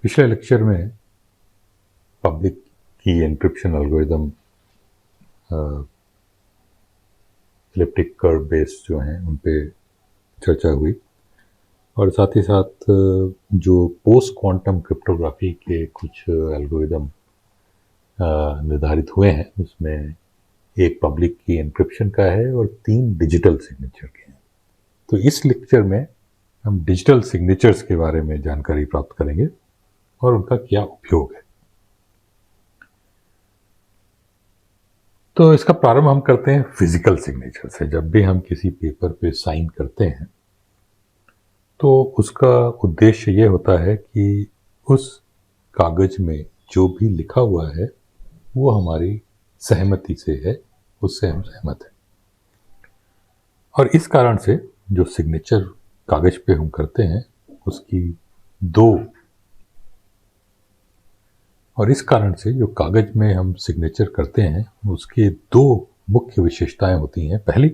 पिछले लेक्चर में पब्लिक की encryption algorithm elliptic curve based जो हैं उन पे चर्चा हुई और साथ ही साथ जो पोस्ट क्वांटम क्रिप्टोग्राफी के कुछ एल्गोरिदम निर्धारित हुए हैं उसमें एक पब्लिक की एन्क्रिप्शन का है और 3 डिजिटल सिग्नेचर के हैं। तो इस लेक्चर में हम डिजिटल सिग्नेचर्स के बारे में जानकारी प्राप्त करेंगे और उनका क्या उपयोग है। तो इसका प्रारंभ हम करते हैं फिजिकल सिग्नेचर से। जब भी हम किसी पेपर पे साइन करते हैं तो उसका उद्देश्य ये होता है कि उस कागज में जो भी लिखा हुआ है वो हमारी सहमति से है, उससे हम सहमत हैं। और इस कारण से जो सिग्नेचर कागज पे हम करते हैं उसकी इस कारण से जो कागज में हम सिग्नेचर करते हैं उसके 2 मुख्य विशेषताएं होती हैं। पहली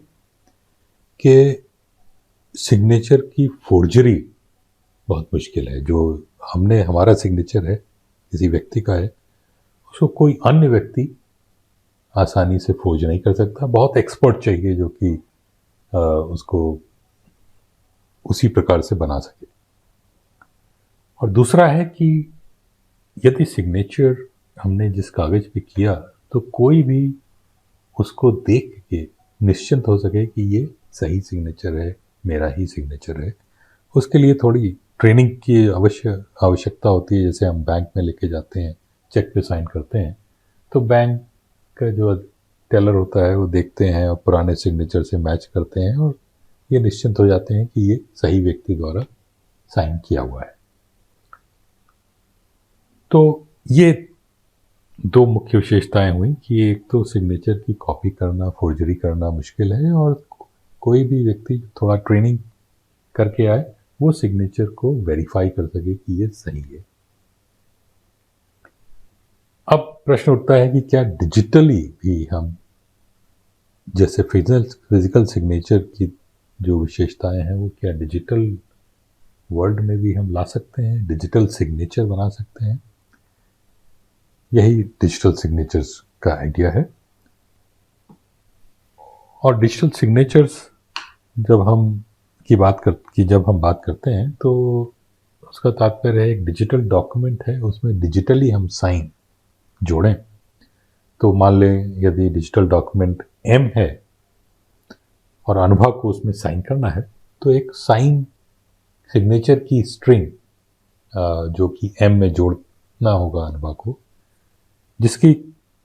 कि सिग्नेचर की फोर्जरी बहुत मुश्किल है। जो हमारा सिग्नेचर है, किसी व्यक्ति का है, उसको कोई अन्य व्यक्ति आसानी से फोर्ज नहीं कर सकता। बहुत एक्सपर्ट चाहिए जो कि उसको उसी प्रकार से बना सके। और दूसरा है कि यदि सिग्नेचर हमने जिस कागज पे किया तो कोई भी उसको देख के निश्चिंत हो सके कि ये सही सिग्नेचर है, मेरा ही सिग्नेचर है। उसके लिए थोड़ी ट्रेनिंग की आवश्यकता होती है। जैसे हम बैंक में लेके जाते हैं, चेक पे साइन करते हैं तो बैंक का जो टेलर होता है वो देखते हैं और पुराने सिग्नेचर से मैच करते हैं और ये निश्चिंत हो जाते हैं कि ये सही व्यक्ति द्वारा साइन किया हुआ है। तो ये 2 मुख्य विशेषताएं हुई कि एक तो सिग्नेचर की कॉपी करना, फोर्जरी करना मुश्किल है और कोई भी व्यक्ति थोड़ा ट्रेनिंग करके आए वो सिग्नेचर को वेरीफाई कर सके कि ये सही है। अब प्रश्न उठता है कि क्या डिजिटली भी हम जैसे फिजिकल सिग्नेचर की जो विशेषताएं हैं वो क्या डिजिटल वर्ल्ड में भी हम ला सकते हैं, डिजिटल सिग्नेचर बना सकते हैं। यही डिजिटल सिग्नेचर्स का आइडिया है। और डिजिटल सिग्नेचर्स जब हम बात करते हैं तो उसका तात्पर्य है एक डिजिटल डॉक्यूमेंट है, उसमें डिजिटली हम साइन जोड़ें। तो मान लें यदि डिजिटल डॉक्यूमेंट M है और अनुभव को उसमें साइन करना है तो एक साइन सिग्नेचर की स्ट्रिंग जो कि M में जोड़ना होगा अनुभव को, जिसकी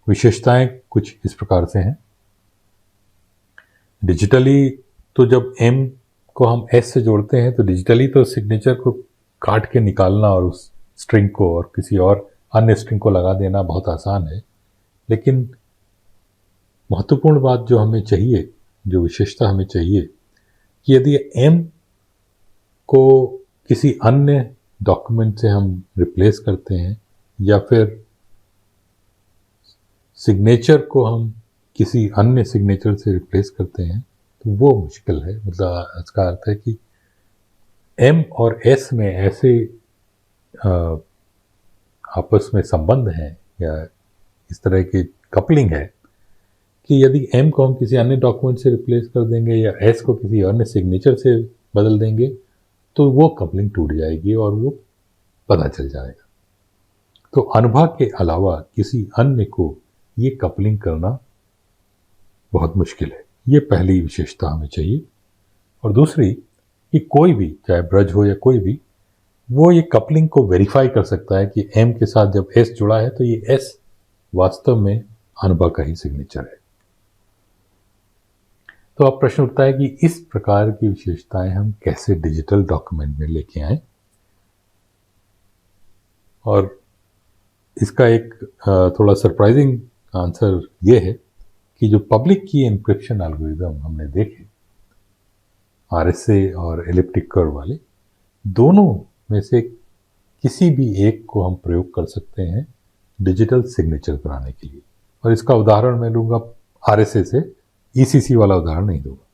विशेषताएं कुछ इस प्रकार से हैं। डिजिटली तो जब M को हम S से जोड़ते हैं तो डिजिटली तो सिग्नेचर को काट के निकालना और उस स्ट्रिंग को और किसी और अन्य स्ट्रिंग को लगा देना बहुत आसान है। लेकिन महत्वपूर्ण बात जो हमें चाहिए, जो विशेषता हमें चाहिए कि यदि M को किसी अन्य डॉक्यूमेंट से हम रिप्लेस करते हैं या फिर सिग्नेचर को हम किसी अन्य सिग्नेचर से रिप्लेस करते हैं तो वो मुश्किल है। मतलब इसका अर्थ है कि M और S में ऐसे आपस में संबंध हैं या इस तरह की कपलिंग है कि यदि M को हम किसी अन्य डॉक्यूमेंट से रिप्लेस कर देंगे या S को किसी अन्य सिग्नेचर से बदल देंगे तो वो कपलिंग टूट जाएगी और वो पता चल जाएगा। तो अनुभव के अलावा किसी अन्य को ये कपलिंग करना बहुत मुश्किल है। ये पहली विशेषता हमें चाहिए। और दूसरी कि कोई भी, चाहे ब्रज हो या कोई भी, वो ये कपलिंग को वेरीफाई कर सकता है कि M के साथ जब S जुड़ा है तो ये S वास्तव में अनुभव का ही सिग्नेचर है। तो अब प्रश्न उठता है कि इस प्रकार की विशेषताएं हम कैसे डिजिटल डॉक्यूमेंट में लेके आएं। और इसका एक थोड़ा सरप्राइजिंग आंसर ये है कि जो पब्लिक की एन्क्रिप्शन एल्गोरिदम हमने देखे, RSA और एलिप्टिक कर्व वाले, दोनों में से किसी भी एक को हम प्रयोग कर सकते हैं डिजिटल सिग्नेचर बनाने के लिए। और इसका उदाहरण मैं लूँगा RSA से, ECC वाला उदाहरण नहीं दूंगा।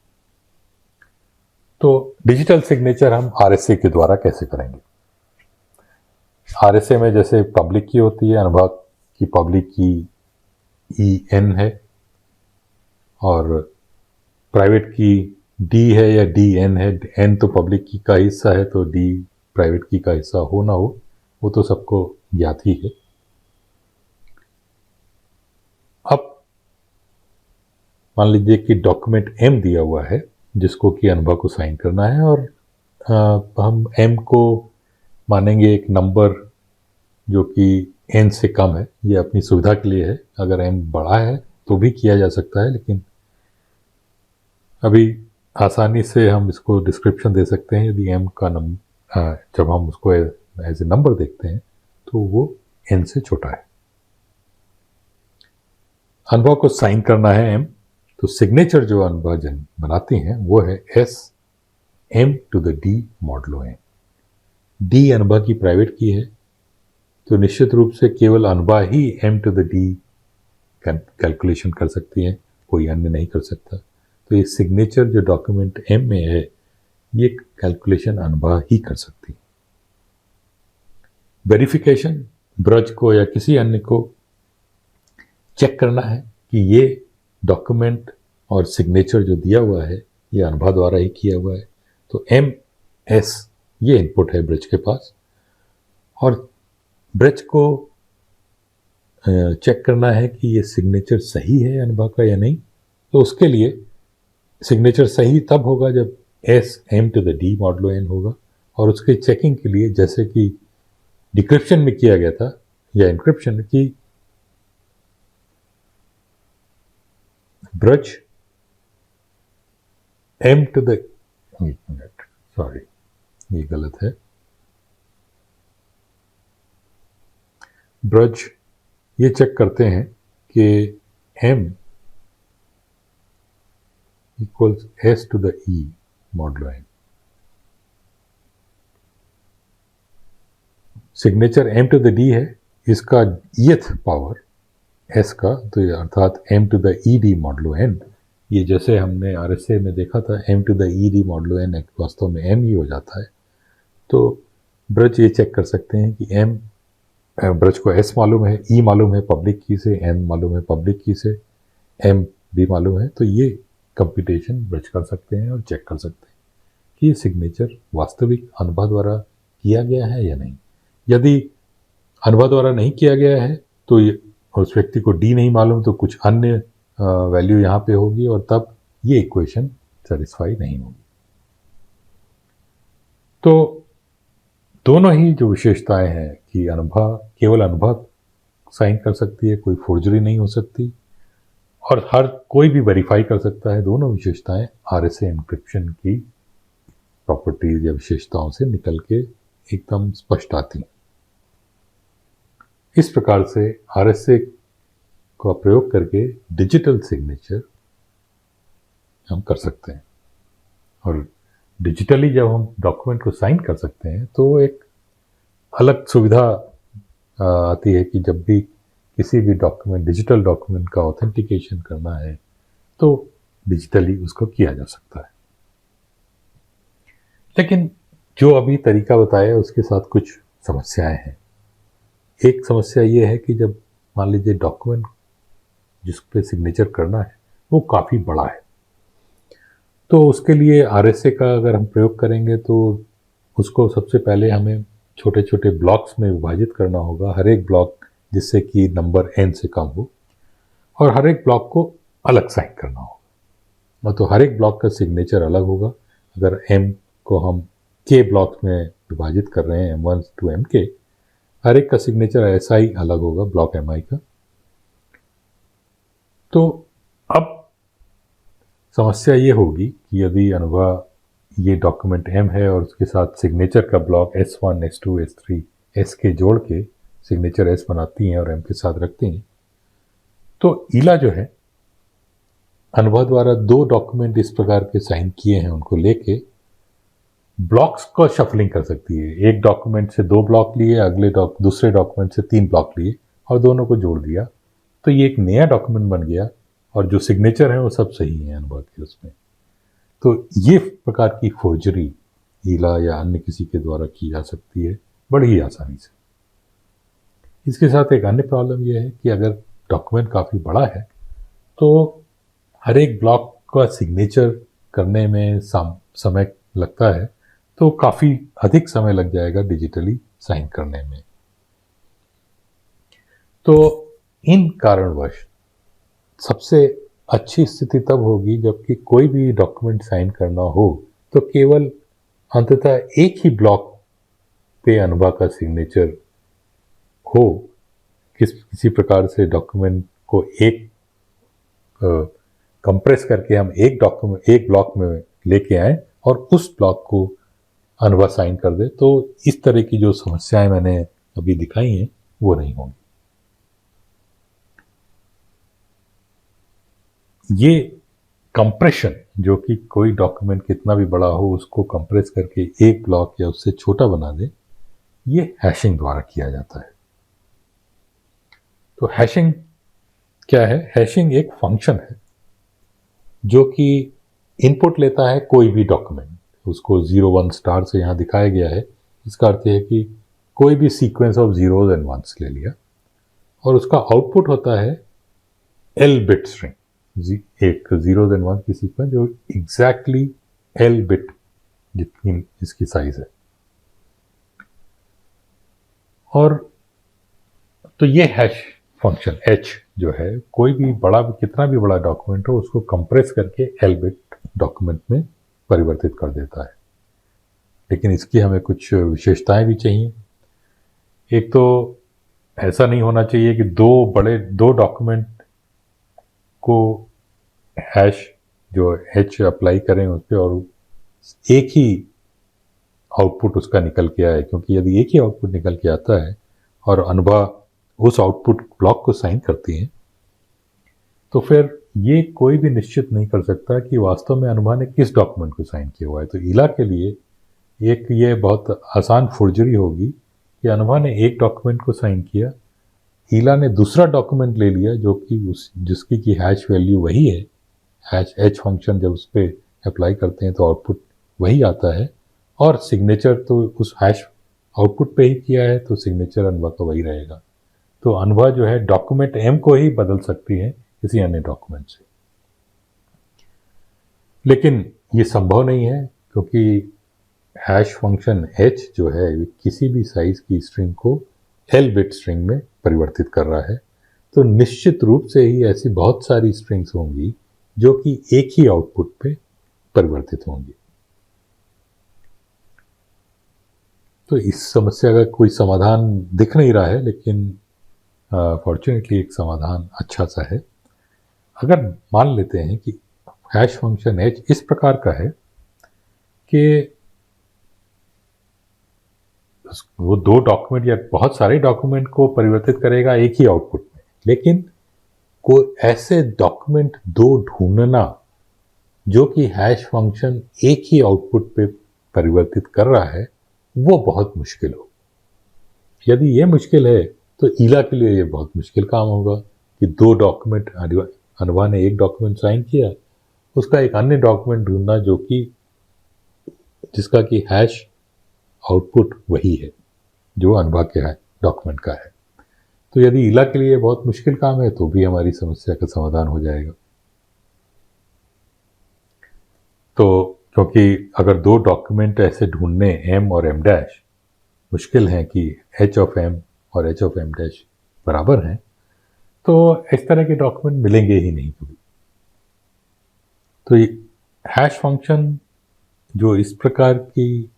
तो डिजिटल सिग्नेचर हम RSA के द्वारा कैसे करेंगे। आरएसए में जैसे पब्लिक की होती है, अनुभा की पब्लिक की EN है, और प्राइवेट की D है या DN है। N तो पब्लिक की का हिस्सा है, तो D प्राइवेट की का हिस्सा हो ना हो वो तो सबको ज्ञात ही है। अब मान लीजिए कि डॉक्यूमेंट M दिया हुआ है जिसको कि अनुभा को साइन करना है, और हम M को मानेंगे एक नंबर जो कि N से कम है। ये अपनी सुविधा के लिए है, अगर M बड़ा है तो भी किया जा सकता है, लेकिन अभी आसानी से हम इसको डिस्क्रिप्शन दे सकते हैं। यदि M का जब हम उसको एज ए नंबर देखते हैं तो वो N से छोटा है। अनुभा को साइन करना है M, तो सिग्नेचर जो अनुभा जन बनाती हैं वो है SM to the D modulo N। D Anubha की प्राइवेट की है, तो निश्चित रूप से केवल अनुभा ही M to the D calculation कर सकती है, कोई अन्य नहीं कर सकता। तो ये सिग्नेचर जो डॉक्यूमेंट M में है ये कैलकुलेशन अनुभा ही कर सकती है। वेरिफिकेशन ब्रज को या किसी अन्य को चेक करना है कि ये डॉक्यूमेंट और सिग्नेचर जो दिया हुआ है ये अनुभा द्वारा ही किया हुआ है, तो MS ये इनपुट है ब्रज के पास, और ब्रज को चेक करना है कि ये सिग्नेचर सही है अनुभा का या नहीं। तो उसके लिए सिग्नेचर सही तब होगा जब SM to the D modulo N होगा, और उसके चेकिंग के लिए जैसे कि डिक्रिप्शन में किया गया था या इंक्रिप्शन की Braj M to the sorry ये गलत है, ब्रज ये चेक करते हैं कि M equals S to the E modulo N। Signature M to the D है, इसका eth पावर S का, तो ये अर्थात M to the ED modulo N। ये जैसे हमने RSA में देखा था M to the ED modulo N वास्तव में M ही हो जाता है। तो ब्रज ये चेक कर सकते हैं कि M ब्रज को S मालूम है, E मालूम है पब्लिक की से, N मालूम है पब्लिक की से, M भी मालूम है, तो ये कंप्यूटेशन ब्रज कर सकते हैं और चेक कर सकते हैं कि ये सिग्नेचर वास्तविक अनुभा द्वारा किया गया है या नहीं। यदि अनुभा द्वारा नहीं किया गया है तो उस व्यक्ति को D नहीं मालूम, तो कुछ अन्य वैल्यू यहाँ पे होगी और तब ये इक्वेशन सेटिस्फाई नहीं होगी। तो दोनों ही जो विशेषताएं हैं कि अनुभा केवल अनुभा साइन कर सकती है, कोई फोर्जरी नहीं हो सकती, और हर कोई भी वेरीफाई कर सकता है, दोनों विशेषताएं RSA एन्क्रिप्शन की प्रॉपर्टीज या विशेषताओं से निकल के एकदम स्पष्ट आती हैं। इस प्रकार से RSA का प्रयोग करके डिजिटल सिग्नेचर हम कर सकते हैं, और डिजिटली जब हम डॉक्यूमेंट को साइन कर सकते हैं तो एक अलग सुविधा आती है कि जब भी किसी भी डॉक्यूमेंट डिजिटल डॉक्यूमेंट का ऑथेंटिकेशन करना है तो डिजिटली उसको किया जा सकता है। लेकिन जो अभी तरीका बताया उसके साथ कुछ समस्याएं हैं। एक समस्या ये है कि जब मान लीजिए डॉक्यूमेंट जिस पे सिग्नेचर करना है वो काफ़ी बड़ा है, तो उसके लिए RSA का अगर हम प्रयोग करेंगे तो उसको सबसे पहले हमें छोटे छोटे ब्लॉक्स में विभाजित करना होगा, हर एक ब्लॉक जिससे कि नंबर N से कम हो, और हर एक ब्लॉक को अलग साइन करना होगा, और तो हर एक ब्लॉक का सिग्नेचर अलग होगा। अगर M को हम K ब्लॉक्स में विभाजित कर रहे हैं M1 to MK, हर एक का सिग्नेचर ऐसा ही अलग होगा ब्लॉक MI का। तो अब समस्या ये होगी कि यदि अनुभा ये डॉक्यूमेंट M है और उसके साथ सिग्नेचर का block S1, S2, S3, S के जोड़ के सिग्नेचर S बनाती हैं और M के साथ रखती हैं, तो ईला जो है अनुभा द्वारा दो डॉक्यूमेंट इस प्रकार के साइन किए हैं उनको लेके ब्लॉक्स को शफलिंग कर सकती है। एक डॉक्यूमेंट से दो ब्लॉक लिए, दूसरे डॉक्यूमेंट से 3 ब्लॉक लिए और दोनों को जोड़ दिया, तो ये एक नया डॉक्यूमेंट बन गया और जो सिग्नेचर है वो सब सही है अनुभा के उसमें। तो ये प्रकार की फोर्जरी ईला या अन्य किसी के द्वारा की जा सकती है बड़ी ही आसानी से। इसके साथ एक अन्य प्रॉब्लम यह है कि अगर डॉक्यूमेंट काफ़ी बड़ा है तो हर एक ब्लॉक का सिग्नेचर करने में समय लगता है, तो काफ़ी अधिक समय लग जाएगा डिजिटली साइन करने में। तो इन कारणवश सबसे अच्छी स्थिति तब होगी जबकि कोई भी डॉक्यूमेंट साइन करना हो तो केवल अंततः एक ही ब्लॉक पे अनुभा का सिग्नेचर हो। किसी प्रकार से डॉक्यूमेंट को एक कंप्रेस करके हम एक ब्लॉक में लेके आए और उस ब्लॉक को अनुभा साइन कर दे, तो इस तरह की जो समस्याएं मैंने अभी दिखाई हैं वो नहीं होंगी। ये कंप्रेशन, जो कि कोई डॉक्यूमेंट कितना भी बड़ा हो उसको कंप्रेस करके एक ब्लॉक या उससे छोटा बना दे, ये हैशिंग द्वारा किया जाता है। तो हैशिंग क्या है? हैशिंग एक फंक्शन है जो कि इनपुट लेता है कोई भी डॉक्यूमेंट, उसको 0 1 स्टार से यहाँ दिखाया गया है। इसका अर्थ है कि कोई भी sequence of zeros and ones ले लिया और उसका आउटपुट होता है एल बिट स्ट्रिंग, एक जीरोज एंड वंस की सीक्वेंस जो एग्जैक्टली एल बिट जितनी इसकी साइज है। और तो ये हैश फंक्शन h जो है कोई भी कितना भी बड़ा डॉक्यूमेंट हो उसको कंप्रेस करके एल बिट डॉक्यूमेंट में परिवर्तित कर देता है। लेकिन इसकी हमें कुछ विशेषताएं भी चाहिए। एक तो ऐसा नहीं होना चाहिए कि दो डॉक्यूमेंट को हैश जो h अप्लाई करें उस पर और एक ही आउटपुट उसका निकल के आए, क्योंकि यदि एक ही आउटपुट निकल के आता है और अनुभा उस आउटपुट ब्लॉक को साइन करती हैं तो फिर ये कोई भी निश्चित नहीं कर सकता कि वास्तव में अनुभा ने किस डॉक्यूमेंट को साइन किया हुआ है। तो ईला के लिए ये बहुत आसान फुर्जरी होगी कि अनुभा ने एक डॉक्यूमेंट को साइन किया, ईला ने दूसरा डॉक्यूमेंट ले लिया जो कि जिसकी की हैश वैल्यू वही है, हैश h फंक्शन जब उस पर अप्लाई करते हैं तो आउटपुट वही आता है और सिग्नेचर तो उस हैश आउटपुट पे ही किया है तो सिग्नेचर अनुभा का वही रहेगा। तो अनुभा जो है डॉक्यूमेंट m को ही बदल सकती है किसी अन्य डॉक्यूमेंट से। लेकिन ये संभव नहीं है क्योंकि हैश फंक्शन h जो है किसी भी साइज की स्ट्रिंग को एल बिट स्ट्रिंग में परिवर्तित कर रहा है। तो निश्चित रूप से ही ऐसी बहुत सारी स्ट्रिंग्स होंगी जो कि एक ही आउटपुट पे परिवर्तित होंगी। तो इस समस्या का कोई समाधान दिख नहीं रहा है, लेकिन फॉर्चुनेटली एक समाधान अच्छा सा है। अगर मान लेते हैं कि हैश फंक्शन h इस प्रकार का है कि वो दो डॉक्यूमेंट या बहुत सारे डॉक्यूमेंट को परिवर्तित करेगा एक ही आउटपुट में, लेकिन कोई ऐसे डॉक्यूमेंट दो ढूंढना जो कि हैश फंक्शन एक ही आउटपुट पे परिवर्तित कर रहा है वो बहुत मुश्किल हो। यदि ये मुश्किल है तो ईला के लिए ये बहुत मुश्किल काम होगा कि दो डॉक्यूमेंट, अनुभा ने एक डॉक्यूमेंट साइन किया, उसका एक अन्य डॉक्यूमेंट ढूंढना जो कि जिसका कि हैश आउटपुट वही है जो अनुभा के डॉक्यूमेंट का है। तो यदि ईला के लिए बहुत मुश्किल काम है तो भी हमारी समस्या का समाधान हो जाएगा। तो क्योंकि अगर दो डॉक्यूमेंट ऐसे ढूंढने m और m डैश मुश्किल हैं कि h ऑफ m और h ऑफ m डैश बराबर हैं, तो इस तरह के डॉक्यूमेंट मिलेंगे ही नहीं कभी। तो ये हैश फंक्शन जो इस प्रकार की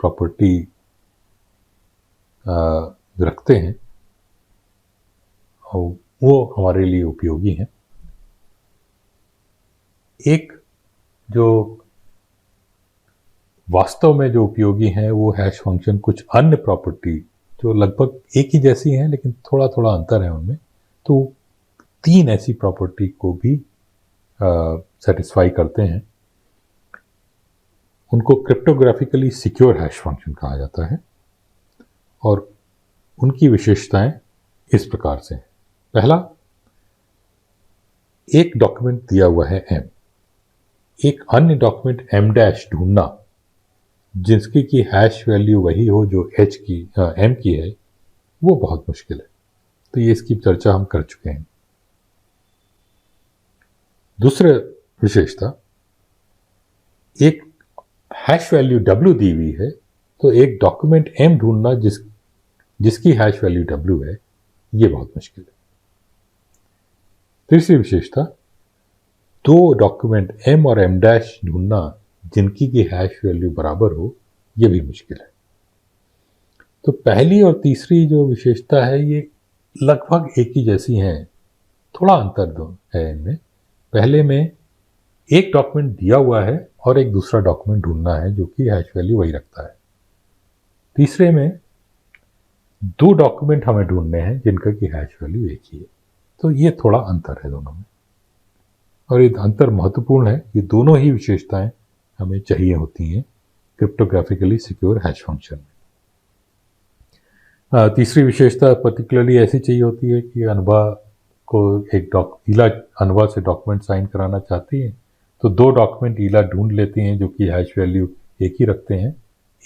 प्रॉपर्टी रखते हैं वो हमारे लिए उपयोगी हैं। एक जो वास्तव में जो उपयोगी हैं वो हैश फंक्शन कुछ अन्य प्रॉपर्टी जो लगभग एक ही जैसी हैं लेकिन थोड़ा थोड़ा अंतर है उनमें, तो 3 ऐसी प्रॉपर्टी को भी सेटिस्फाई करते हैं। उनको क्रिप्टोग्राफिकली सिक्योर हैश फंक्शन कहा जाता है और उनकी विशेषताएं इस प्रकार से हैं। पहला, एक डॉक्यूमेंट दिया हुआ है m, एक अन्य डॉक्यूमेंट m डैश ढूंढना जिसकी की हैश वैल्यू वही हो जो m की है वो बहुत मुश्किल है। तो ये इसकी चर्चा हम कर चुके हैं। दूसरा विशेषता, एक हैश वैल्यू W दी हुई है तो एक डॉक्यूमेंट M ढूंढना जिसकी हैश वैल्यू W है, ये बहुत मुश्किल है। तीसरी विशेषता, दो डॉक्यूमेंट M और M डैश ढूंढना जिनकी की हैश वैल्यू बराबर हो, ये भी मुश्किल है। तो पहली और तीसरी जो विशेषता है ये लगभग एक ही जैसी हैं, थोड़ा अंतर है इनमें। पहले में एक डॉक्यूमेंट दिया हुआ है और एक दूसरा डॉक्यूमेंट ढूंढना है जो कि हैश वैल्यू वही रखता है। तीसरे में दो डॉक्यूमेंट हमें ढूंढने हैं जिनका की हैश वैल्यू एक ही है। तो ये थोड़ा अंतर है दोनों में, और ये अंतर महत्वपूर्ण है। ये दोनों ही विशेषताएं हमें चाहिए होती हैं क्रिप्टोग्राफिकली सिक्योर हैश फंक्शन में। तीसरी विशेषता पर्टिकुलरली ऐसी चाहिए होती है कि अनुभा को एक ईला अनुभा से डॉक्यूमेंट साइन कराना चाहती है तो दो डॉक्यूमेंट ईला ढूंढ लेती हैं जो कि हैश वैल्यू एक ही रखते हैं।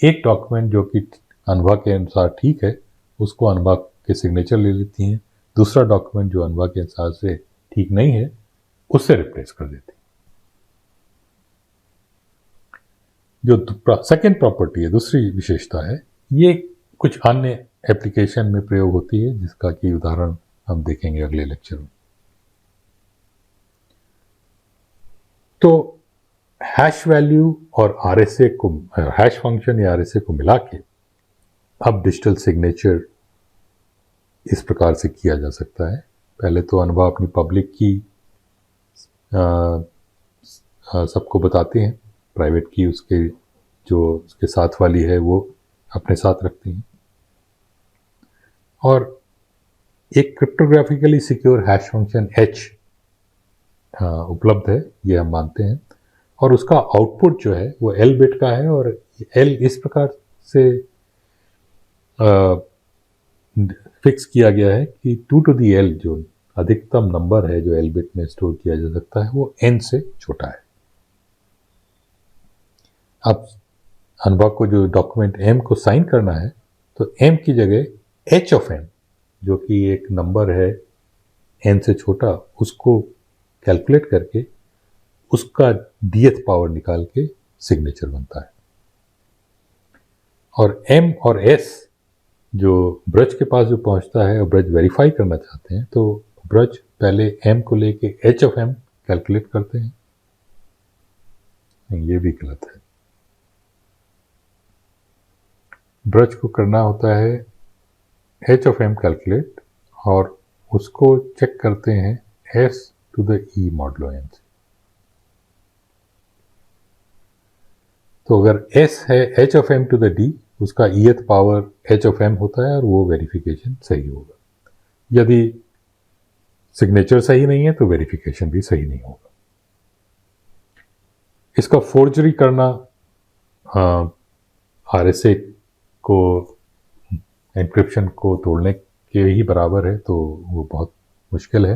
एक डॉक्यूमेंट जो कि अनुभा के अनुसार ठीक है उसको अनुभा के सिग्नेचर ले लेती हैं, दूसरा डॉक्यूमेंट जो अनुभा के अनुसार से ठीक नहीं है उससे रिप्लेस कर देती हैं। जो सेकेंड प्रॉपर्टी है, दूसरी विशेषता है, ये कुछ अन्य एप्लीकेशन में प्रयोग होती है जिसका कि उदाहरण हम देखेंगे अगले लेक्चर में। तो हैश वैल्यू और आरएसए को, हैश फंक्शन या आरएसए को मिला के अब डिजिटल सिग्नेचर इस प्रकार से किया जा सकता है। पहले तो अनुभव अपनी पब्लिक की सबको बताते हैं, प्राइवेट की उसके जो उसके साथ वाली है वो अपने साथ रखती हैं, और एक क्रिप्टोग्राफिकली सिक्योर हैश फंक्शन H उपलब्ध है, ये हम मानते हैं, और उसका आउटपुट जो है वो L बिट का है, और L इस प्रकार से फिक्स किया गया है कि 2 to the L जो अधिकतम नंबर है जो L बिट में स्टोर किया जा सकता है वो N से छोटा है। अब अनुभव को जो डॉक्यूमेंट M को साइन करना है तो M की जगह H of M जो कि एक नंबर है N से छोटा, उसको कैलकुलेट करके उसका dth पावर निकाल के सिग्नेचर बनता है। और M और S जो ब्रज के पास जो पहुंचता है और ब्रज वेरीफाई करना चाहते हैं तो ब्रज पहले M को लेके H of M कैलकुलेट करते हैं। ये भी गलत है, ब्रज को करना होता है H of M कैलकुलेट और उसको चेक करते हैं S to the E modulo N से। तो अगर S है H of M to the D, उसका eth power H of M होता है और वो वेरिफिकेशन सही होगा। यदि सिग्नेचर सही नहीं है तो वेरिफिकेशन भी सही नहीं होगा। इसका फोर्जरी करना RSA को, एन्क्रिप्शन को तोड़ने के ही बराबर है, तो वो बहुत मुश्किल है।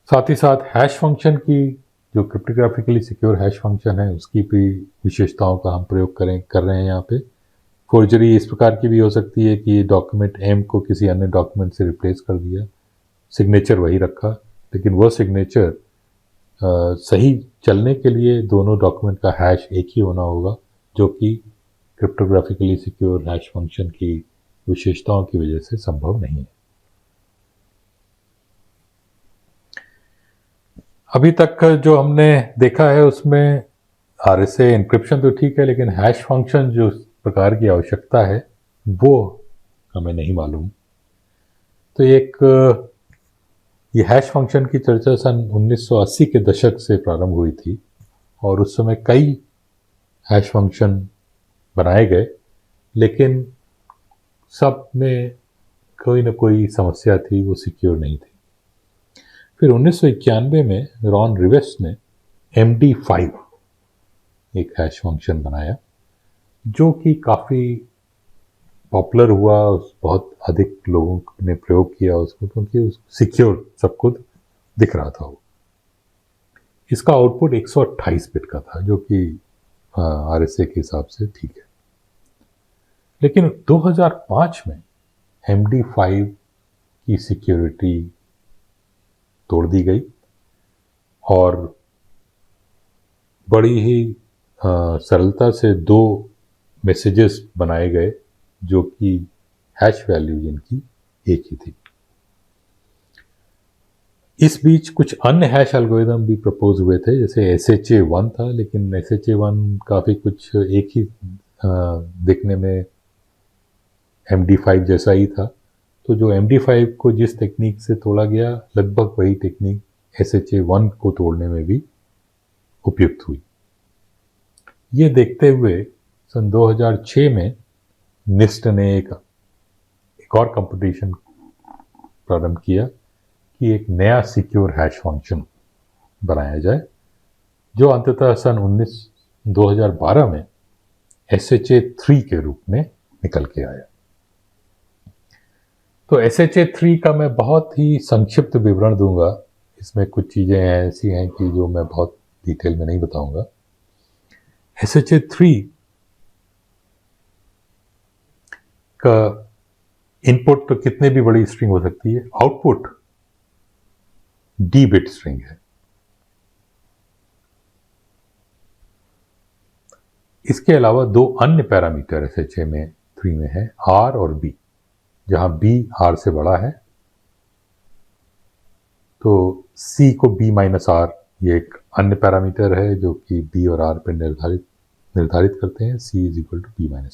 साथ ही साथ हैश फंक्शन की, जो क्रिप्टोग्राफिकली सिक्योर हैश फंक्शन है, उसकी भी विशेषताओं का हम प्रयोग कर रहे हैं यहाँ पे। फोर्जरी इस प्रकार की भी हो सकती है कि डॉक्यूमेंट M को किसी अन्य डॉक्यूमेंट से रिप्लेस कर दिया, सिग्नेचर वही रखा, लेकिन वह सिग्नेचर सही चलने के लिए दोनों डॉक्यूमेंट का हैश एक ही होना होगा, जो कि क्रिप्टोग्राफिकली सिक्योर हैश फंक्शन की विशेषताओं की वजह से संभव नहीं है। अभी तक जो हमने देखा है उसमें RSA एन्क्रिप्शन तो ठीक है, लेकिन हैश फंक्शन जो प्रकार की आवश्यकता है वो हमें नहीं मालूम। तो ये हैश फंक्शन की चर्चा सन 1980 के दशक से प्रारंभ हुई थी और उस समय कई हैश फंक्शन बनाए गए, लेकिन सब में कोई ना कोई समस्या थी, वो सिक्योर नहीं थी। फिर 1991 में रॉन रिवेस ने MD5 एक हैश फंक्शन बनाया जो कि काफ़ी पॉपुलर हुआ, बहुत अधिक लोगों ने प्रयोग किया उसको, क्योंकि सिक्योर सबको दिख रहा था वो। इसका आउटपुट 128 बिट का था जो कि RSA के हिसाब से ठीक है। लेकिन 2005 में MD5 की सिक्योरिटी तोड़ दी गई और बड़ी ही सरलता से दो मैसेजेस बनाए गए जो कि हैश वैल्यू जिनकी एक ही थी। इस बीच कुछ अन्य हैश एल्गोरिदम भी प्रपोज हुए थे, जैसे SHA-1 था, लेकिन SHA-1 काफ़ी कुछ एक ही दिखने में MD5 जैसा ही था। तो जो MD5 को जिस टेक्निक से तोड़ा गया, लगभग वही टेक्निक SHA-1 को तोड़ने में भी उपयुक्त हुई। ये देखते हुए सन 2006 में निस्ट ने एक और कंपटीशन प्रारंभ किया कि एक नया सिक्योर हैश फंक्शन बनाया जाए, जो अंततः सन 2012 में SHA-3 के रूप में निकल के आया। तो SHA-3 का मैं बहुत ही संक्षिप्त विवरण दूंगा। इसमें कुछ चीज़ें ऐसी हैं कि जो मैं बहुत डिटेल में नहीं बताऊंगा। SHA-3 का इनपुट तो कितने भी बड़ी स्ट्रिंग हो सकती है, आउटपुट D बिट स्ट्रिंग है। इसके अलावा दो अन्य पैरामीटर SHA-3 में है, R और B, जहां B R से बड़ा है तो C को B-R, ये एक अन्य पैरामीटर है जो कि B और R पर निर्धारित करते हैं। C = B-R।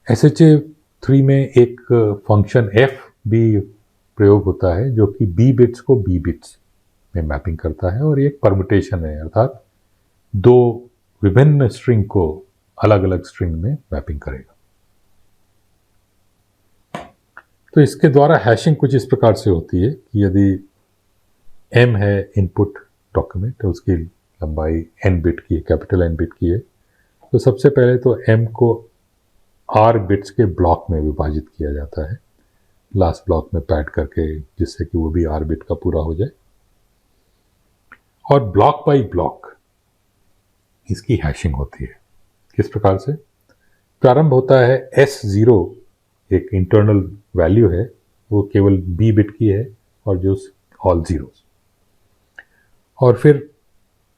SHA-3 में एक फंक्शन f भी प्रयोग होता है जो कि B बिट्स को B बिट्स में मैपिंग करता है, और ये एक परमुटेशन है, अर्थात दो विभिन्न स्ट्रिंग को अलग अलग स्ट्रिंग में मैपिंग करेगा। तो इसके द्वारा हैशिंग कुछ इस प्रकार से होती है कि यदि m है इनपुट डॉक्यूमेंट, तो उसकी लंबाई n बिट की है, कैपिटल N बिट की है, तो सबसे पहले तो m को r बिट्स के ब्लॉक में विभाजित किया जाता है, लास्ट ब्लॉक में पैड करके, जिससे कि वो भी r बिट का पूरा हो जाए। और ब्लॉक बाय ब्लॉक इसकी हैशिंग होती है। किस प्रकार से? प्रारंभ होता है S0, एक इंटरनल वैल्यू है, वो केवल B बिट की है और जो ऑल जीरोस, और फिर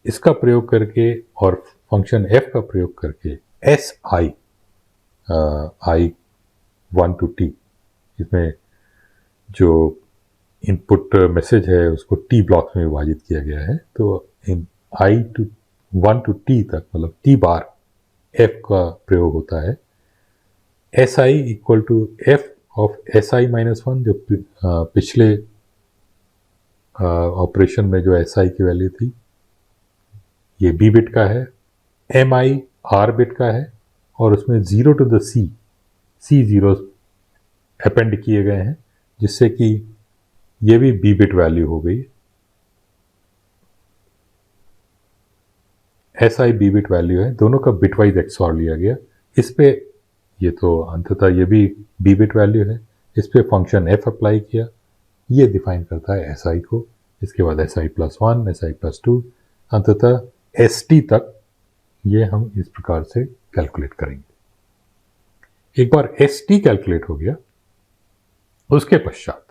इसका प्रयोग करके और फंक्शन f का प्रयोग करके SI I1 to T, इसमें जो इनपुट मैसेज है उसको T ब्लॉक्स में विभाजित किया गया है। तो इन I1 to T तक, मतलब T बार f का प्रयोग होता है। SI = f of SI-1, जो पिछले ऑपरेशन में जो SI की वैल्यू थी, ये B बिट का है। MI R बिट का है और उसमें 0 to the C zeros append किए गए हैं, जिससे कि ये भी B बिट वैल्यू हो गई। SI B बिट वैल्यू है, दोनों का बिटवाइज XOR लिया गया। इस पे ये तो अंततः ये भी B बिट वैल्यू है, इस पे फंक्शन f अप्लाई किया, ये डिफाइन करता है SI को। इसके बाद SI+1, SI+2, अंततः ST तक ये हम इस प्रकार से कैलकुलेट करेंगे। एक बार ST कैलकुलेट हो गया, उसके पश्चात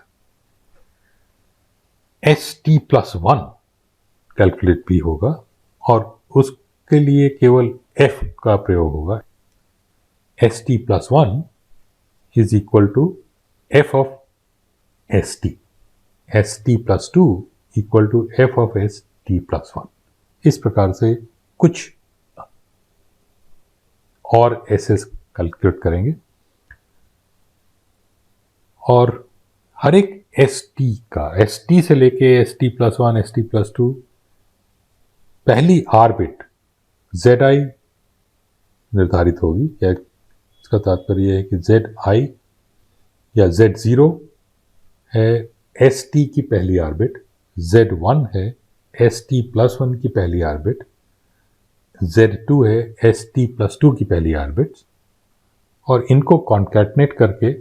ST+1 कैलकुलेट भी होगा, और उसके लिए केवल f का प्रयोग होगा। ST+1 = f of ST, ST+2 = f of ST+1। इस प्रकार से कुछ और SS कैलकुलेट करेंगे, और हर एक ST से लेके ST+1, ST+2 पहली R बिट ZI निर्धारित होगी। या इसका तात्पर्य है कि ZI या Z0 है ST की पहली R बिट, Z1 है ST+1 की पहली R बिट, Z2 है ST+2 की पहली R बिट्स, और इनको कॉन्कैटनेट करके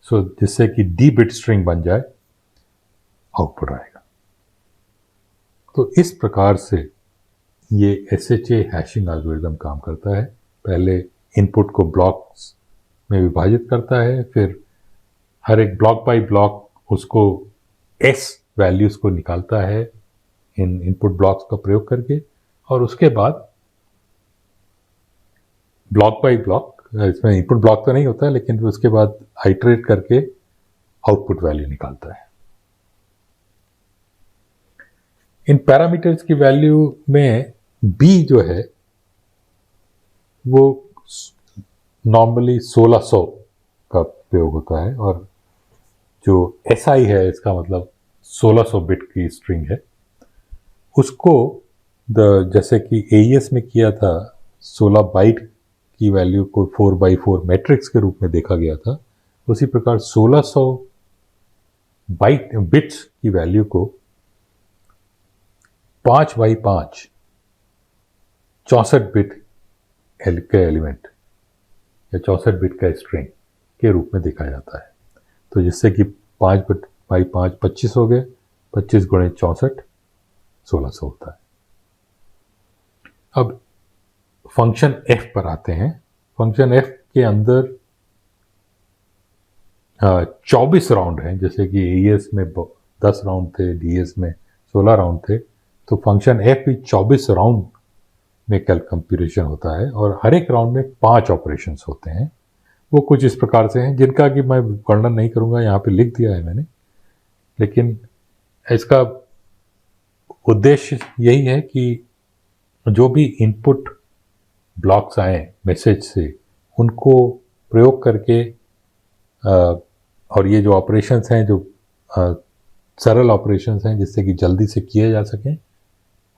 जिससे कि D बिट स्ट्रिंग बन जाए, आउटपुट आएगा। तो इस प्रकार से ये SHA हैशिंग एल्गोरिदम काम करता है। पहले इनपुट को ब्लॉक्स में विभाजित करता है, फिर हर एक ब्लॉक बाय ब्लॉक उसको एस वैल्यूज़ को निकालता है इन इनपुट ब्लॉक्स का प्रयोग करके, और उसके बाद ब्लॉक बाय ब्लॉक, इसमें इनपुट ब्लॉक तो नहीं होता है लेकिन उसके बाद आइटरेट करके आउटपुट वैल्यू निकालता है। इन पैरामीटर्स की वैल्यू में बी जो है वो नॉर्मली 1600 का प्रयोग होता है, और जो SI है इसका मतलब 1600 बिट की स्ट्रिंग है, उसको जैसे कि AES में किया था 16 बाइट की वैल्यू को 4x4 मैट्रिक्स के रूप में देखा गया था, उसी प्रकार 1600 बिट्स की वैल्यू को 5x5 64 बिट के एलिमेंट या 64 बिट का स्ट्रिंग के रूप में देखा जाता है। तो जिससे कि 5x5 25 हो गए, 25 गुणे 64 1600 होता है। अब फंक्शन f पर आते हैं। फंक्शन f के अंदर 24 राउंड हैं, जैसे कि AES में 10 राउंड थे, DS में 16 राउंड थे, तो फंक्शन f भी 24 राउंड में कंप्यूटेशन होता है, और हर एक राउंड में 5 ऑपरेशंस होते हैं। वो कुछ इस प्रकार से हैं जिनका कि मैं वर्णन नहीं करूंगा, यहाँ पे लिख दिया है मैंने, लेकिन इसका उद्देश्य यही है कि जो भी इनपुट ब्लॉक्स आए मैसेज से, उनको प्रयोग करके और ये जो ऑपरेशंस हैं जो सरल ऑपरेशंस हैं जिससे कि जल्दी से किए जा सकें,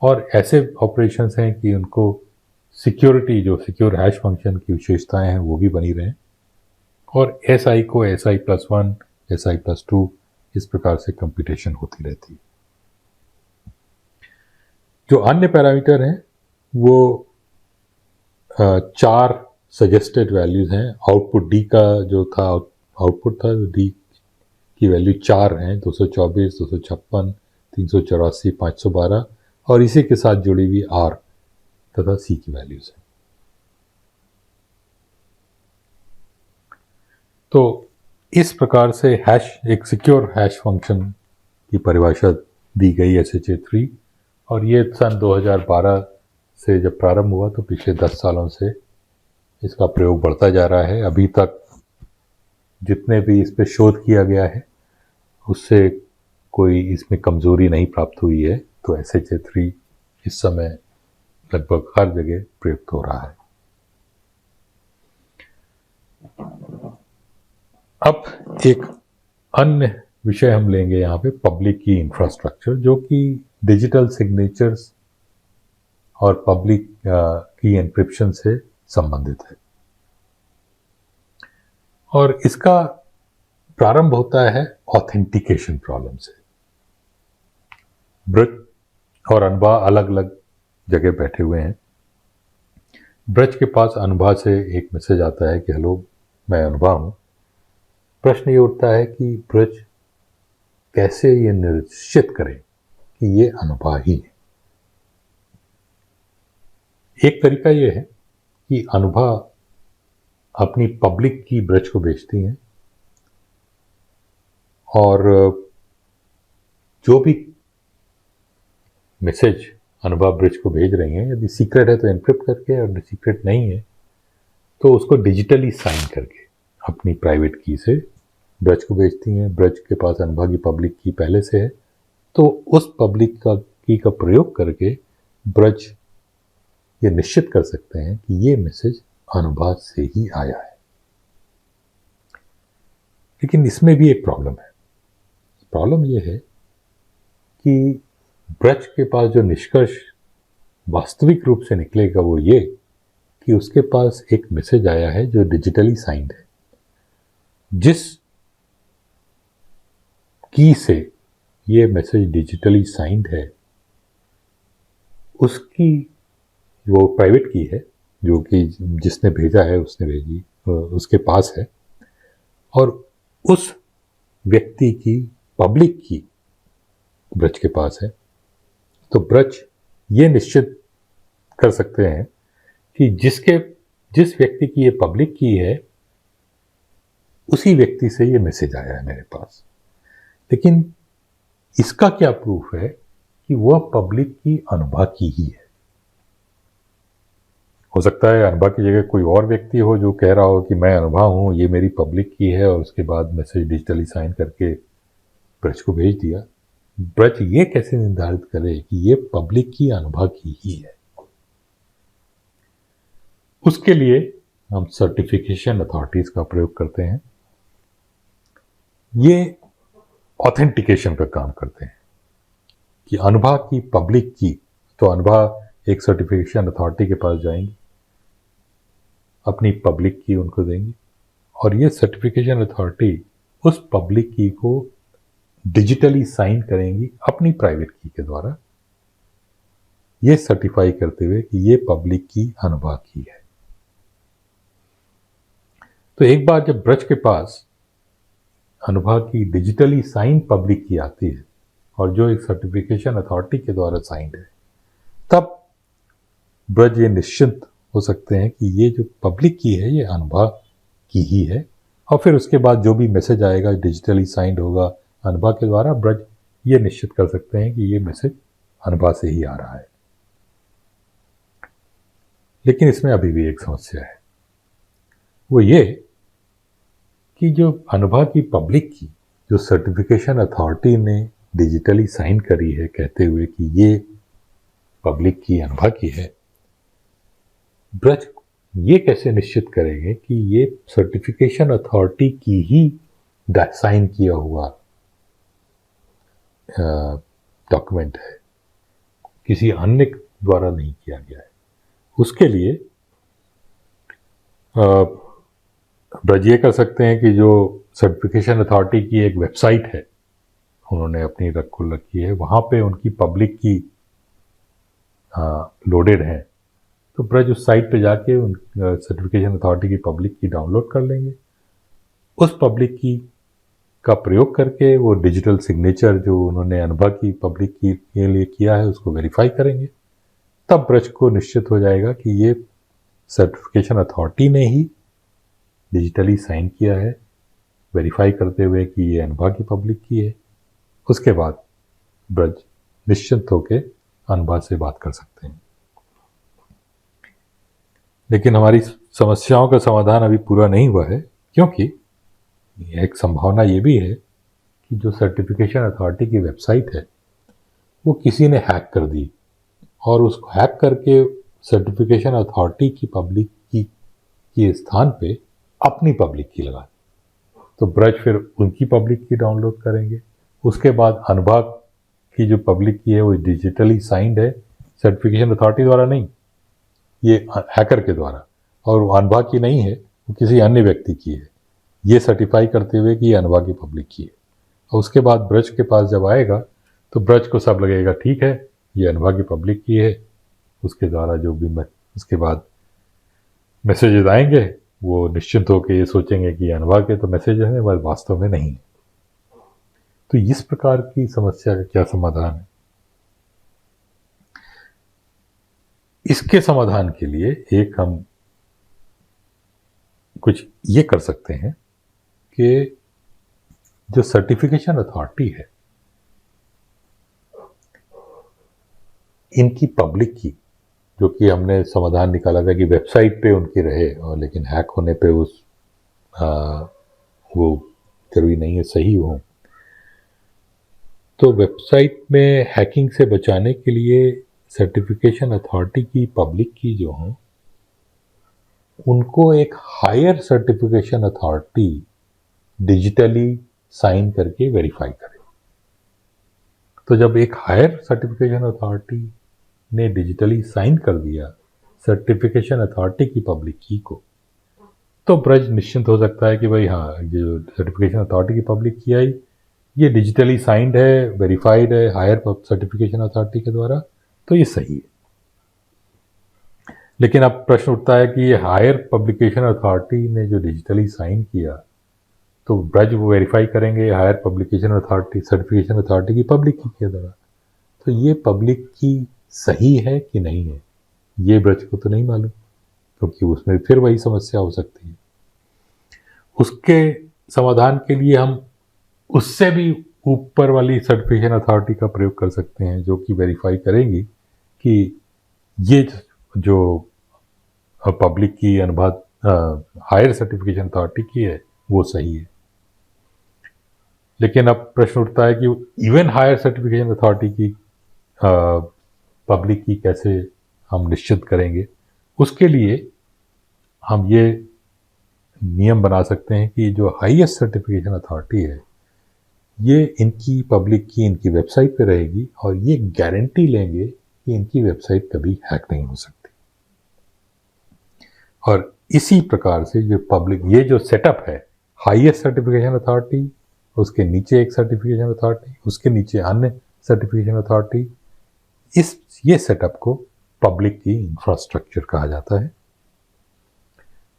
और ऐसे ऑपरेशंस हैं कि उनको सिक्योरिटी, जो सिक्योर हैश फंक्शन की विशेषताएं हैं वो भी बनी रहें, और SI को SI+1 SI+2 इस प्रकार से कंप्यूटेशन होती रहती है। जो अन्य पैरामीटर हैं वो 4 सजेस्टेड वैल्यूज हैं। आउटपुट D का जो था आउटपुट था, D की वैल्यू 4 हैं, 224, 256, 384, 512, और इसी के साथ जुड़ी हुई R तथा C की वैल्यूज हैं। तो इस प्रकार से हैश, एक सिक्योर हैश फंक्शन की परिभाषा दी गई SHA-3, और ये सन 2012 से जब प्रारंभ हुआ तो पिछले 10 सालों से इसका प्रयोग बढ़ता जा रहा है। अभी तक जितने भी इस पे शोध किया गया है उससे कोई इसमें कमजोरी नहीं प्राप्त हुई है, तो SHA-3 इस समय लगभग हर जगह प्रयुक्त हो रहा है। अब एक अन्य विषय हम लेंगे यहाँ पे, पब्लिक की इंफ्रास्ट्रक्चर, जो कि डिजिटल सिग्नेचर्स और पब्लिक की एन्क्रिप्शन से संबंधित है, और इसका प्रारंभ होता है ऑथेंटिकेशन प्रॉब्लम से। ब्रज और अनुभा अलग अलग जगह बैठे हुए हैं। ब्रज के पास अनुभा से एक मैसेज आता है कि हेलो, मैं अनुभा हूं। प्रश्न ये उठता है कि ब्रज कैसे ये निश्चित करे कि ये अनुभा ही है। एक तरीका ये है कि अनुभा अपनी पब्लिक की ब्रज को भेजती हैं, और जो भी मैसेज अनुभा ब्रज को भेज रही हैं, यदि सीक्रेट है तो एनक्रिप्ट करके, और सीक्रेट नहीं है तो उसको डिजिटली साइन करके अपनी प्राइवेट की से ब्रज को भेजती हैं। ब्रज के पास अनुभा की पब्लिक की पहले से है, तो उस पब्लिक का की का प्रयोग करके ब्रज ये निश्चित कर सकते हैं कि ये मैसेज अनुभा से ही आया है। लेकिन इसमें भी एक प्रॉब्लम है। प्रॉब्लम ये है कि ब्रज के पास जो निष्कर्ष वास्तविक रूप से निकलेगा वो ये कि उसके पास एक मैसेज आया है जो डिजिटली साइंड है। जिस की से ये मैसेज डिजिटली साइंड है, उसकी वो प्राइवेट की है, जो कि जिसने भेजा है उसने भेजी, उसके पास है, और उस व्यक्ति की पब्लिक की ब्रज के पास है। तो ब्रज ये निश्चित कर सकते हैं कि जिस व्यक्ति की ये पब्लिक की है उसी व्यक्ति से ये मैसेज आया है मेरे पास। लेकिन इसका क्या प्रूफ है कि वह पब्लिक की अनुभा की ही है? हो सकता है अनुभा की जगह कोई और व्यक्ति हो जो कह रहा हो कि मैं अनुभा हूं, ये मेरी पब्लिक की है, और उसके बाद मैसेज डिजिटली साइन करके ब्रज को भेज दिया। ब्रज ये कैसे निर्धारित करे कि ये पब्लिक की अनुभा की ही है? उसके लिए हम सर्टिफिकेशन अथॉरिटीज का प्रयोग करते हैं। ये ऑथेंटिकेशन का काम करते हैं कि अनुभा की पब्लिक की, तो अनुभा एक सर्टिफिकेशन अथॉरिटी के पास जाएंगी, अपनी पब्लिक की उनको देंगी, और ये सर्टिफिकेशन अथॉरिटी उस पब्लिक की को डिजिटली साइन करेंगी अपनी प्राइवेट की के द्वारा, ये सर्टिफाई करते हुए कि ये पब्लिक की अनुभा की है। तो एक बार जब ब्रज के पास अनुभा की डिजिटली साइन पब्लिक की आती है और जो एक सर्टिफिकेशन अथॉरिटी के द्वारा साइंड है, तब ब्रज ये निश्चिंत हो सकते हैं कि ये जो पब्लिक की है ये अनुभा की ही है। और फिर उसके बाद जो भी मैसेज आएगा डिजिटली साइंड होगा अनुभा के द्वारा, ब्रज ये निश्चित कर सकते हैं कि ये मैसेज अनुभा से ही आ रहा है। लेकिन इसमें अभी भी एक समस्या है, वो ये कि जो अनुभा की पब्लिक की जो सर्टिफिकेशन अथॉरिटी ने डिजिटली साइन करी है कहते हुए कि ये पब्लिक की अनुभा की है, ब्रज ये कैसे निश्चित करेंगे कि ये सर्टिफिकेशन अथॉरिटी की ही साइन किया हुआ डॉक्यूमेंट है, किसी अन्य द्वारा नहीं किया गया है? उसके लिए ब्रज ये कर सकते हैं कि जो सर्टिफिकेशन अथॉरिटी की एक वेबसाइट है उन्होंने अपनी खोल रखी है, वहाँ पे उनकी पब्लिक की लोडेड है, तो ब्रज उस साइट पे जाके उन सर्टिफिकेशन अथॉरिटी की पब्लिक की डाउनलोड कर लेंगे। उस पब्लिक की का प्रयोग करके वो डिजिटल सिग्नेचर जो उन्होंने अनुभा की पब्लिक की के लिए किया है उसको वेरीफाई करेंगे। तब ब्रज को निश्चित हो जाएगा कि ये सर्टिफिकेशन अथॉरिटी ने ही डिजिटली साइन किया है, वेरीफाई करते हुए कि ये अनुभा की पब्लिक की है। उसके बाद ब्रज निश्चिंत होकर अनुभा से बात कर सकते हैं। लेकिन हमारी समस्याओं का समाधान अभी पूरा नहीं हुआ है, क्योंकि एक संभावना ये भी है कि जो सर्टिफिकेशन अथॉरिटी की वेबसाइट है वो किसी ने हैक कर दी और उसको हैक करके सर्टिफिकेशन अथॉरिटी की पब्लिक की के स्थान पे अपनी पब्लिक की लगा दी। तो ब्रज फिर उनकी पब्लिक की डाउनलोड करेंगे। उसके बाद अनुभा की जो पब्लिक की है वो डिजिटली साइंड है, सर्टिफिकेशन अथॉरिटी द्वारा नहीं, ये हैकर के द्वारा, और वो अनुभा की नहीं है, वो किसी अन्य व्यक्ति की है, ये सर्टिफाई करते हुए कि ये अनुभा की पब्लिक की है। और उसके बाद ब्रज के पास जब आएगा तो ब्रज को सब लगेगा ठीक है ये अनुभा की पब्लिक की है। उसके द्वारा जो भी उसके बाद मैसेजेस आएंगे वो निश्चिंत होकर ये सोचेंगे कि अनुभा के तो मैसेज हैं वह वास्तव में नहीं है। तो इस प्रकार की समस्या का क्या समाधान है? इसके समाधान के लिए एक हम कुछ ये कर सकते हैं कि जो सर्टिफिकेशन अथॉरिटी है इनकी पब्लिक की, जो कि हमने समाधान निकाला था कि वेबसाइट पे उनकी रहे, और लेकिन हैक होने पे वो जरूरी नहीं है सही हो, तो वेबसाइट में हैकिंग से बचाने के लिए सर्टिफिकेशन अथॉरिटी की पब्लिक की जो हो उनको एक higher certification authority digitally sign करके वेरीफाई करे। तो जब एक हायर सर्टिफिकेशन अथॉरिटी ने डिजिटली साइन कर दिया सर्टिफिकेशन अथॉरिटी की पब्लिक की को, तो ब्रज निश्चिंत हो सकता है कि भाई हाँ, जो सर्टिफिकेशन अथॉरिटी की पब्लिक की आई ये डिजिटली साइंड है, वेरीफाइड है हायर सर्टिफिकेशन अथॉरिटी के द्वारा, तो ये सही है। लेकिन अब प्रश्न उठता है कि ये हायर पब्लिकेशन अथॉरिटी ने जो डिजिटली साइन किया, तो ब्रज वो वेरीफाई करेंगे higher publication authority certification authority की पब्लिक की के द्वारा, तो ये पब्लिक की सही है कि नहीं है ये ब्रज को तो नहीं मालूम, क्योंकि उसमें फिर वही समस्या हो सकती है। उसके समाधान के लिए हम उससे भी ऊपर वाली सर्टिफिकेशन अथॉरिटी का प्रयोग कर सकते हैं, जो कि वेरीफाई करेंगी कि ये जो पब्लिक की अनुवाद हायर सर्टिफिकेशन अथॉरिटी की है वो सही है। लेकिन अब प्रश्न उठता है कि इवन हायर सर्टिफिकेशन अथॉरिटी की पब्लिक की कैसे हम निश्चित करेंगे। उसके लिए हम ये नियम बना सकते हैं कि जो हाईएस्ट सर्टिफिकेशन अथॉरिटी है ये इनकी पब्लिक की इनकी वेबसाइट पे रहेगी और ये गारंटी लेंगे कि इनकी वेबसाइट कभी हैक नहीं हो सकती। और इसी प्रकार से जो पब्लिक ये जो सेटअप है, हाईएस्ट सर्टिफिकेशन अथॉरिटी, उसके नीचे एक सर्टिफिकेशन अथॉरिटी, उसके नीचे अन्य सर्टिफिकेशन अथॉरिटी, ये सेटअप को पब्लिक की इंफ्रास्ट्रक्चर कहा जाता है।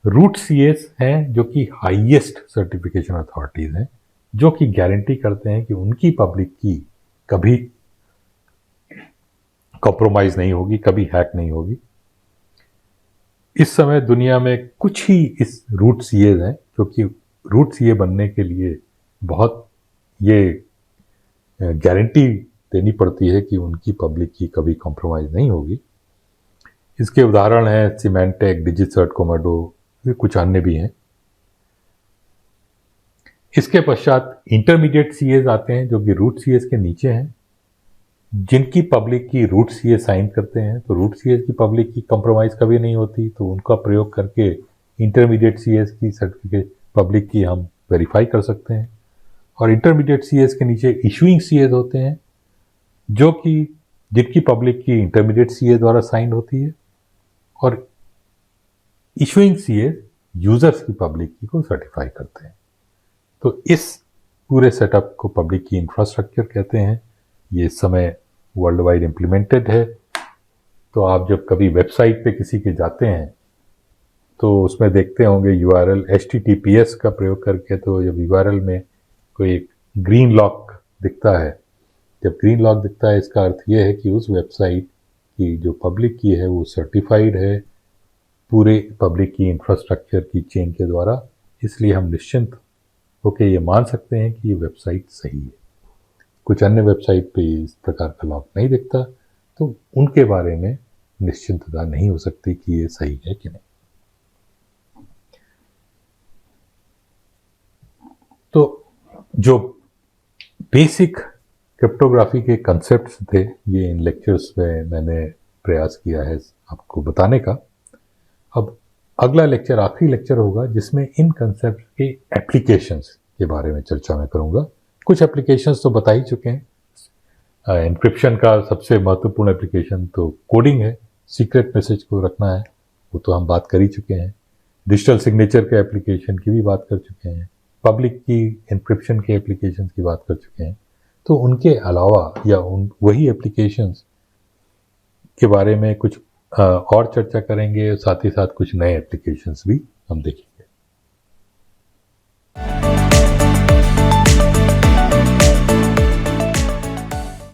रूट सीएस हैं जो कि हाईएस्ट सर्टिफिकेशन अथॉरिटीज हैं, जो कि गारंटी करते हैं कि उनकी पब्लिक की कभी कॉम्प्रोमाइज नहीं होगी, कभी हैक नहीं होगी। इस समय दुनिया में कुछ ही इस रूट सीएस हैं जो कि रूट सीए बनने के लिए बहुत ये गारंटी देनी पड़ती है कि उनकी पब्लिक की कभी कॉम्प्रोमाइज नहीं होगी। इसके उदाहरण हैं सिमेंटेक, डिजिसर्ट, कोमोडो, ये कुछ अन्य भी हैं। इसके पश्चात इंटरमीडिएट सीएस आते हैं जो कि रूट सीएस के नीचे हैं, जिनकी पब्लिक की रूट सीएस साइन करते हैं। तो रूट सीएस की पब्लिक की कॉम्प्रोमाइज कभी नहीं होती, तो उनका प्रयोग करके इंटरमीडिएट सीएस की सर्टिफिकेट पब्लिक की हम वेरीफाई कर सकते हैं। और इंटरमीडिएट सीएस के नीचे इशूइंग सीएस होते हैं जो कि जिनकी पब्लिक की इंटरमीडिएट सीए द्वारा साइन होती है, और इशूइंग सीएस यूजर्स की पब्लिक की को सर्टिफाई करते हैं। तो इस पूरे सेटअप को पब्लिक की इंफ्रास्ट्रक्चर कहते हैं। ये इस समय वर्ल्ड वाइड इम्प्लीमेंटेड है। तो आप जब कभी वेबसाइट पे किसी के जाते हैं तो उसमें देखते होंगे यूआरएल HTTPS का प्रयोग करके, तो जब यूआरएल में कोई ग्रीन लॉक दिखता है, जब ग्रीन लॉक दिखता है इसका अर्थ ये है कि उस वेबसाइट की जो पब्लिक की है वो सर्टिफाइड है पूरे पब्लिक की इंफ्रास्ट्रक्चर की चेन के द्वारा। इसलिए हम निश्चिंत होकर ये मान सकते हैं कि ये वेबसाइट सही है। कुछ अन्य वेबसाइट पे इस प्रकार का लॉक नहीं दिखता, तो उनके बारे में निश्चिंतता नहीं हो सकती कि ये सही है कि नहीं। तो जो बेसिक क्रिप्टोग्राफी के कंसेप्ट्स थे, ये इन लेक्चर्स में मैंने प्रयास किया है आपको बताने का। अब अगला लेक्चर आखिरी लेक्चर होगा जिसमें इन कंसेप्ट के एप्लीकेशंस के बारे में चर्चा मैं करूंगा। कुछ एप्लीकेशंस तो बता ही चुके हैं। एन्क्रिप्शन का सबसे महत्वपूर्ण एप्लीकेशन तो कोडिंग है, सीक्रेट मैसेज को रखना है, वो तो हम बात कर ही चुके हैं। डिजिटल सिग्नेचर के एप्लीकेशन की भी बात कर चुके हैं, पब्लिक की एन्क्रिप्शन के एप्लीकेशन की बात कर चुके हैं। तो उनके अलावा या वही एप्लीकेशंस के बारे में कुछ और चर्चा करेंगे, साथ ही साथ कुछ नए एप्लीकेशंस भी हम देखेंगे।